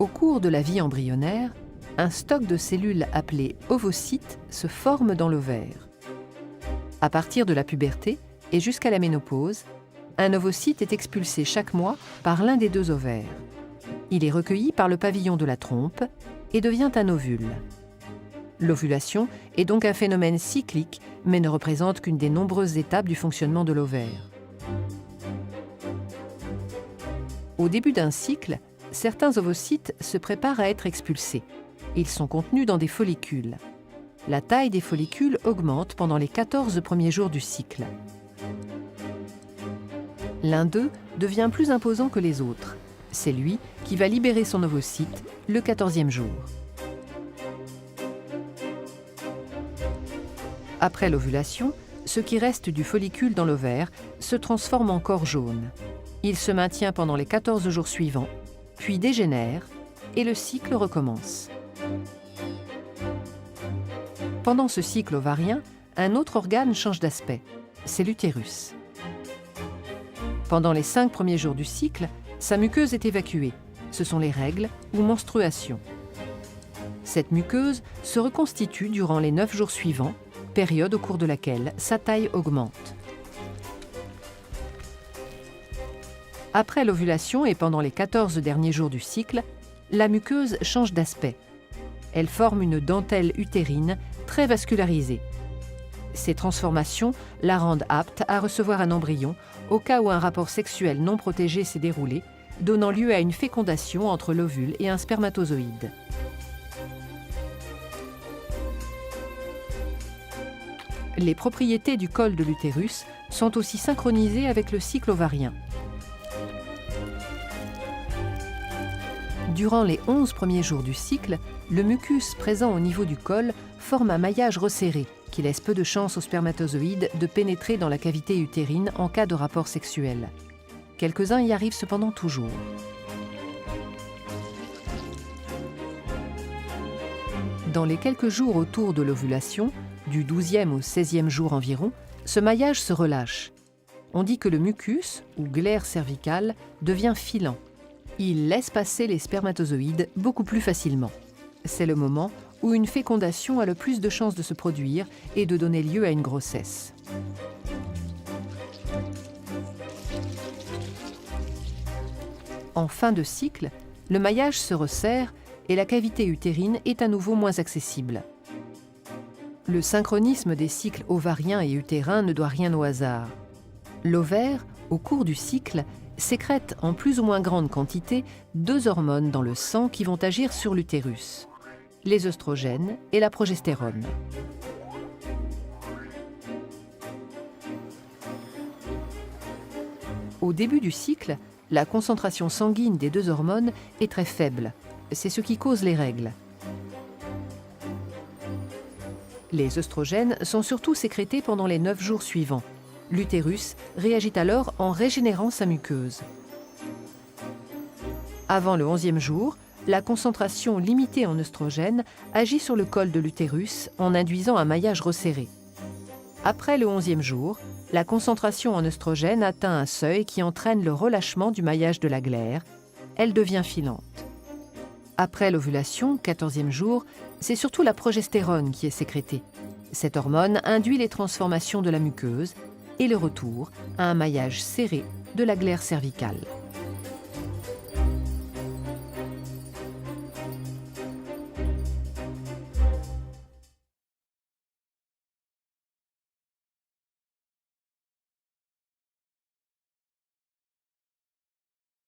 Au cours de la vie embryonnaire, un stock de cellules appelées ovocytes se forme dans l'ovaire. À partir de la puberté et jusqu'à la ménopause, un ovocyte est expulsé chaque mois par l'un des deux ovaires. Il est recueilli par le pavillon de la trompe et devient un ovule. L'ovulation est donc un phénomène cyclique, mais ne représente qu'une des nombreuses étapes du fonctionnement de l'ovaire. Au début d'un cycle, certains ovocytes se préparent à être expulsés. Ils sont contenus dans des follicules. La taille des follicules augmente pendant les 14 premiers jours du cycle. L'un d'eux devient plus imposant que les autres. C'est lui qui va libérer son ovocyte le 14e jour. Après l'ovulation, ce qui reste du follicule dans l'ovaire se transforme en corps jaune. Il se maintient pendant les 14 jours suivants, puis dégénère et le cycle recommence. Pendant ce cycle ovarien, un autre organe change d'aspect, c'est l'utérus. Pendant les 5 premiers jours du cycle, sa muqueuse est évacuée. Ce sont les règles ou menstruations. Cette muqueuse se reconstitue durant les 9 jours suivants, période au cours de laquelle sa taille augmente. Après l'ovulation et pendant les 14 derniers jours du cycle, la muqueuse change d'aspect. Elle forme une dentelle utérine très vascularisée. Ces transformations la rendent apte à recevoir un embryon au cas où un rapport sexuel non protégé s'est déroulé, donnant lieu à une fécondation entre l'ovule et un spermatozoïde. Les propriétés du col de l'utérus sont aussi synchronisées avec le cycle ovarien. Durant les 11 premiers jours du cycle, le mucus présent au niveau du col forme un maillage resserré qui laisse peu de chance aux spermatozoïdes de pénétrer dans la cavité utérine en cas de rapport sexuel. Quelques-uns y arrivent cependant toujours. Dans les quelques jours autour de l'ovulation, du 12e au 16e jour environ, ce maillage se relâche. On dit que le mucus, ou glaire cervicale, devient filant. Il laisse passer les spermatozoïdes beaucoup plus facilement. C'est le moment où une fécondation a le plus de chances de se produire et de donner lieu à une grossesse. En fin de cycle, le maillage se resserre et la cavité utérine est à nouveau moins accessible. Le synchronisme des cycles ovariens et utérins ne doit rien au hasard. L'ovaire, au cours du cycle, sécrète en plus ou moins grande quantité 2 hormones dans le sang qui vont agir sur l'utérus, les œstrogènes et la progestérone. Au début du cycle, la concentration sanguine des 2 hormones est très faible. C'est ce qui cause les règles. Les œstrogènes sont surtout sécrétés pendant les 9 jours suivants. L'utérus réagit alors en régénérant sa muqueuse. Avant le 11e jour, la concentration limitée en œstrogènes agit sur le col de l'utérus en induisant un maillage resserré. Après le 11e jour, la concentration en œstrogènes atteint un seuil qui entraîne le relâchement du maillage de la glaire. Elle devient filante. Après l'ovulation, 14e jour, c'est surtout la progestérone qui est sécrétée. Cette hormone induit les transformations de la muqueuse et le retour à un maillage serré de la glaire cervicale.